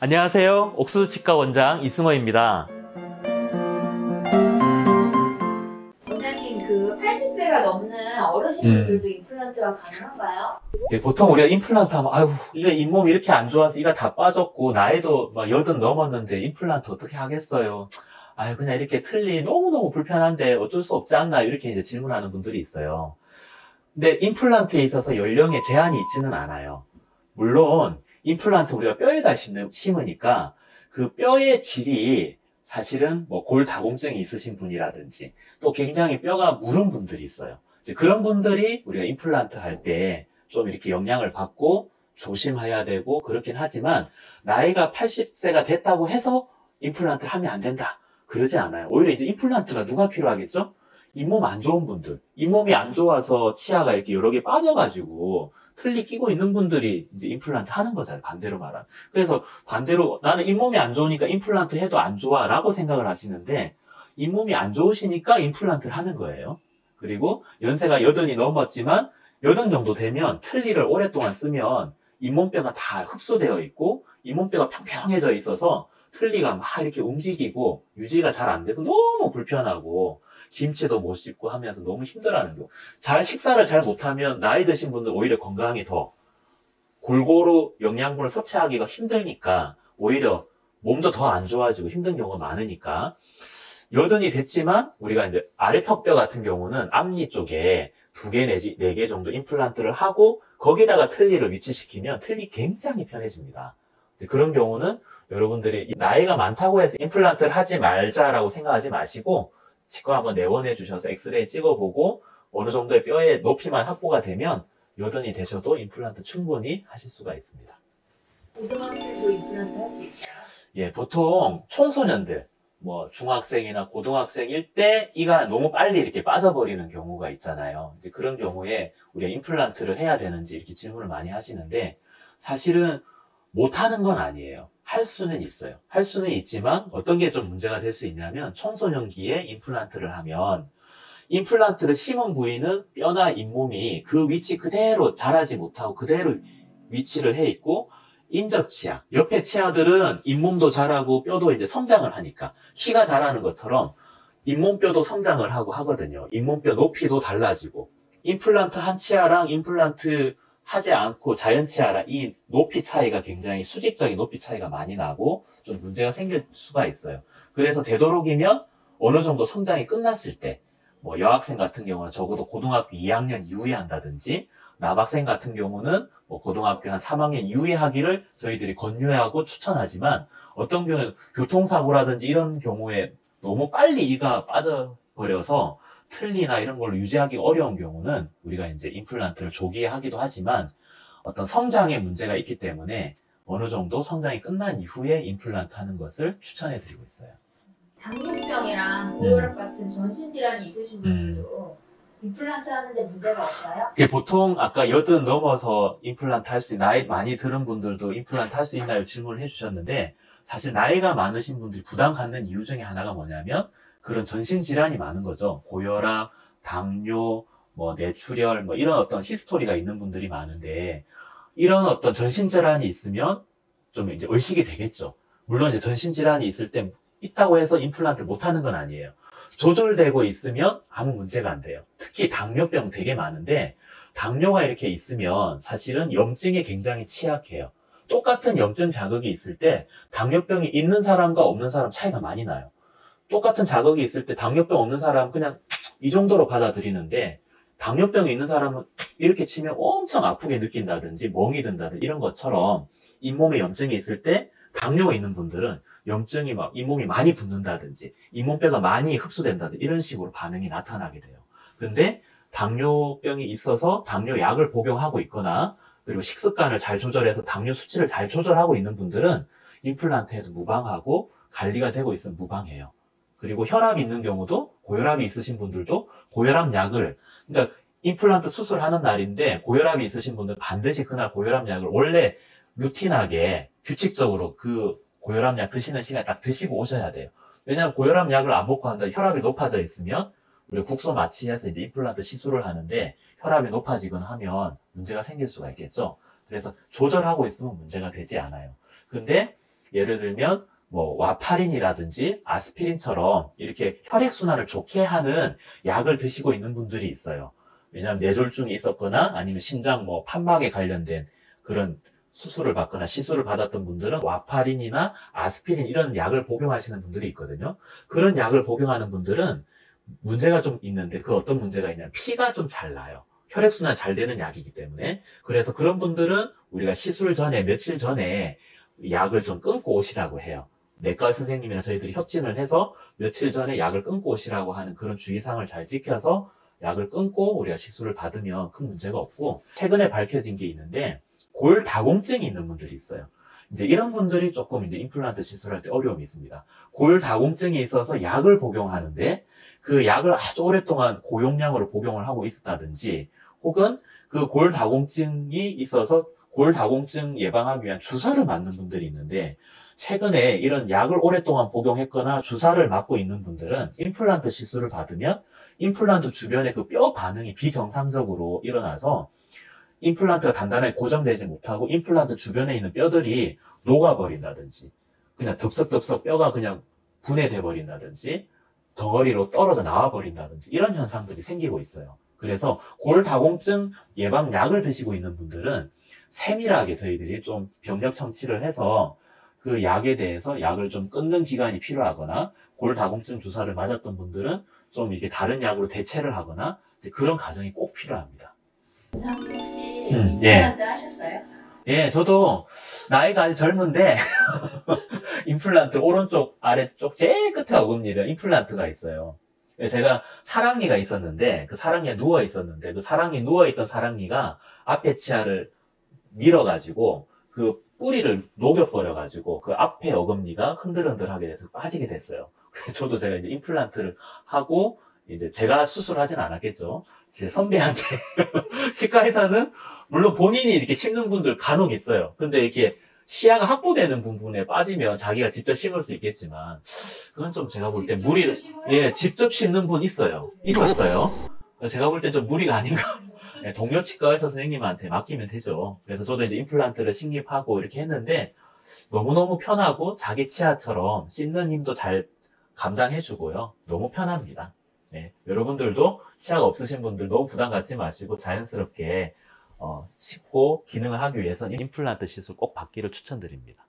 안녕하세요. 옥수수치과 원장 이승호입니다. 원장님, 80세가 넘는 어르신분들도 임플란트가 가능한가요? 예, 보통 우리가 임플란트 하면, 아유, 이거 잇몸이 이렇게 안 좋아서 이가 다 빠졌고, 나이도 막 80 넘었는데 임플란트 어떻게 하겠어요? 아유, 그냥 이렇게 틀니 너무너무 불편한데 어쩔 수 없지 않나? 이렇게 이제 질문하는 분들이 있어요. 근데 임플란트에 있어서 연령에 제한이 있지는 않아요. 물론, 임플란트 우리가 뼈에다 심으니까 그 뼈의 질이 사실은 뭐 골다공증이 있으신 분이라든지 또 굉장히 뼈가 무른 분들이 있어요. 이제 그런 분들이 우리가 임플란트 할 때 좀 이렇게 영향을 받고 조심해야 되고 그렇긴 하지만 나이가 80세가 됐다고 해서 임플란트를 하면 안 된다. 그러지 않아요. 오히려 이제 임플란트가 누가 필요하겠죠? 잇몸 안 좋은 분들, 잇몸이 안 좋아서 치아가 이렇게 여러 개 빠져가지고 틀니 끼고 있는 분들이 이제 임플란트 하는 거잖아요. 반대로 말하면. 그래서 반대로 나는 잇몸이 안 좋으니까 임플란트 해도 안 좋아 라고 생각을 하시는데 잇몸이 안 좋으시니까 임플란트를 하는 거예요. 그리고 연세가 80이 넘었지만 80 정도 되면 틀니를 오랫동안 쓰면 잇몸뼈가 다 흡수되어 있고 잇몸뼈가 평평해져 있어서 틀니가 막 이렇게 움직이고 유지가 잘 안 돼서 너무 불편하고 김치도 못 씹고 하면서 너무 힘들어하는 거. 식사를 잘 못하면 나이 드신 분들 오히려 건강이 더 골고루 영양분을 섭취하기가 힘드니까 오히려 몸도 더 안 좋아지고 힘든 경우가 많으니까 80이 됐지만 우리가 이제 아래턱뼈 같은 경우는 앞니 쪽에 2개 내지 4개 정도 임플란트를 하고 거기다가 틀니를 위치시키면 틀니 굉장히 편해집니다. 그런 경우는 여러분들이 나이가 많다고 해서 임플란트를 하지 말자라고 생각하지 마시고 치과 한번 내원해 주셔서 엑스레이 찍어보고 어느 정도의 뼈의 높이만 확보가 되면 80이 되셔도 임플란트 충분히 하실 수가 있습니다. 고등학생도 임플란트 할 수 있어요? 예, 보통 청소년들, 뭐 중학생이나 고등학생일 때 이가 너무 빨리 이렇게 빠져버리는 경우가 있잖아요. 이제 그런 경우에 우리가 임플란트를 해야 되는지 이렇게 질문을 많이 하시는데 사실은 못하는 건 아니에요. 할 수는 있어요. 할 수는 있지만 어떤 게 좀 문제가 될 수 있냐면 청소년기에 임플란트를 하면 임플란트를 심은 부위는 뼈나 잇몸이 그 위치 그대로 자라지 못하고 그대로 위치를 해 있고 인접치아, 옆에 치아들은 잇몸도 자라고 뼈도 이제 성장을 하니까 키가 자라는 것처럼 잇몸뼈도 성장을 하고 하거든요. 잇몸뼈 높이도 달라지고 임플란트 한 치아랑 임플란트 하지 않고 자연 치아라 이 높이 차이가 굉장히 수직적인 높이 차이가 많이 나고 좀 문제가 생길 수가 있어요. 그래서 되도록이면 어느 정도 성장이 끝났을 때 뭐 여학생 같은 경우는 적어도 고등학교 2학년 이후에 한다든지 남학생 같은 경우는 뭐 고등학교 한 3학년 이후에 하기를 저희들이 권유하고 추천하지만 어떤 경우는 교통사고라든지 이런 경우에 너무 빨리 이가 빠져버려서 틀니나 이런 걸로 유지하기 어려운 경우는 우리가 이제 임플란트를 조기에 하기도 하지만 어떤 성장에 문제가 있기 때문에 어느 정도 성장이 끝난 이후에 임플란트 하는 것을 추천해 드리고 있어요. 당뇨병이랑 고혈압 같은 전신질환이 있으신 분들도 임플란트 하는데 문제가 없어요? 보통 아까 80 넘어서 임플란트 할 수, 나이 많이 들은 분들도 임플란트 할 수 있나요? 질문을 해주셨는데 사실 나이가 많으신 분들이 부담 갖는 이유 중에 하나가 뭐냐면 그런 전신질환이 많은 거죠. 고혈압, 당뇨, 뭐 뇌출혈, 뭐 이런 어떤 히스토리가 있는 분들이 많은데 이런 어떤 전신질환이 있으면 좀 이제 의식이 되겠죠. 물론 이제 전신질환이 있을 때 있다고 해서 임플란트를 못 하는 건 아니에요. 조절되고 있으면 아무 문제가 안 돼요. 특히 당뇨병 되게 많은데 당뇨가 이렇게 있으면 사실은 염증에 굉장히 취약해요. 똑같은 염증 자극이 있을 때 당뇨병이 있는 사람과 없는 사람 차이가 많이 나요. 똑같은 자극이 있을 때 당뇨병 없는 사람은 그냥 이 정도로 받아들이는데 당뇨병이 있는 사람은 이렇게 치면 엄청 아프게 느낀다든지 멍이 든다든지 이런 것처럼 잇몸에 염증이 있을 때 당뇨가 있는 분들은 염증이 막 잇몸이 많이 붓는다든지 잇몸뼈가 많이 흡수된다든지 이런 식으로 반응이 나타나게 돼요. 근데 당뇨병이 있어서 당뇨약을 복용하고 있거나 그리고 식습관을 잘 조절해서 당뇨 수치를 잘 조절하고 있는 분들은 임플란트 해도 무방하고 관리가 되고 있으면 무방해요. 그리고 혈압이 있는 경우도 고혈압이 있으신 분들도 고혈압 약을 그러니까 임플란트 수술하는 날인데 고혈압이 있으신 분들 반드시 그날 고혈압 약을 원래 루틴하게 규칙적으로 그 고혈압 약 드시는 시간에 딱 드시고 오셔야 돼요. 왜냐하면 고혈압 약을 안 먹고 한다 혈압이 높아져 있으면 우리가 국소 마취해서 이제 임플란트 시술을 하는데 혈압이 높아지거나 하면 문제가 생길 수가 있겠죠. 그래서 조절하고 있으면 문제가 되지 않아요. 근데 예를 들면 뭐 와파린이라든지 아스피린처럼 이렇게 혈액순환을 좋게 하는 약을 드시고 있는 분들이 있어요. 왜냐하면 뇌졸중이 있었거나 아니면 심장 뭐 판막에 관련된 그런 수술을 받거나 시술을 받았던 분들은 와파린이나 아스피린 이런 약을 복용하시는 분들이 있거든요. 그런 약을 복용하는 분들은 문제가 좀 있는데 그 어떤 문제가 있냐면 피가 좀 잘 나요. 혈액순환 잘 되는 약이기 때문에. 그래서 그런 분들은 우리가 시술 전에 며칠 전에 약을 좀 끊고 오시라고 해요. 내과 선생님이나 저희들이 협진을 해서 며칠 전에 약을 끊고 오시라고 하는 그런 주의사항을 잘 지켜서 약을 끊고 우리가 시술을 받으면 큰 문제가 없고, 최근에 밝혀진 게 있는데 골다공증이 있는 분들이 있어요. 이제 이런 분들이 조금 이제 임플란트 시술할 때 어려움이 있습니다. 골다공증이 있어서 약을 복용하는데 그 약을 아주 오랫동안 고용량으로 복용을 하고 있었다든지, 혹은 그 골다공증이 있어서 골다공증 예방하기 위한 주사를 맞는 분들이 있는데, 최근에 이런 약을 오랫동안 복용했거나 주사를 맞고 있는 분들은 임플란트 시술을 받으면 임플란트 주변에 그 뼈 반응이 비정상적으로 일어나서 임플란트가 단단하게 고정되지 못하고 임플란트 주변에 있는 뼈들이 녹아버린다든지, 그냥 덥석덥석 뼈가 그냥 분해돼 버린다든지, 덩어리로 떨어져 나와 버린다든지, 이런 현상들이 생기고 있어요. 그래서 골다공증 예방약을 드시고 있는 분들은 세밀하게 저희들이 좀 병력 청취를 해서 그 약에 대해서 약을 좀 끊는 기간이 필요하거나, 골다공증 주사를 맞았던 분들은 좀 이렇게 다른 약으로 대체를 하거나, 이제 그런 과정이 꼭 필요합니다. 혹시 예. 임플란트 하셨어요? 예, 저도 나이가 아주 젊은데 임플란트 오른쪽 아래쪽 제일 끝에 어금니에 임플란트가 있어요. 제가 사랑니가 있었는데 그 사랑니에 누워 있었는데 그 사랑니 누워있던 사랑니가 앞에 치아를 밀어가지고 그 뿌리를 녹여버려가지고 그 앞에 어금니가 흔들흔들하게 돼서 빠지게 됐어요. 그래서 저도 제가 이제 임플란트를 하고, 이제 제가 수술하진 않았겠죠. 제 선배한테 치과에서는 물론 본인이 이렇게 심는 분들 간혹 있어요. 근데 이렇게 시야가 확보되는 부분에 빠지면 자기가 직접 심을 수 있겠지만, 그건 좀 제가 볼 때 무리, 예, 직접 심는 분 있었어요. 제가 볼 때 좀 무리가 아닌가. 네, 동료 치과 의사 선생님한테 맡기면 되죠. 그래서 저도 이제 임플란트를 식립하고 이렇게 했는데 너무너무 편하고 자기 치아처럼 씹는 힘도 잘 감당해주고요. 너무 편합니다. 네, 여러분들도 치아가 없으신 분들 너무 부담 갖지 마시고 자연스럽게 씹고 기능을 하기 위해서는 임플란트 시술 꼭 받기를 추천드립니다.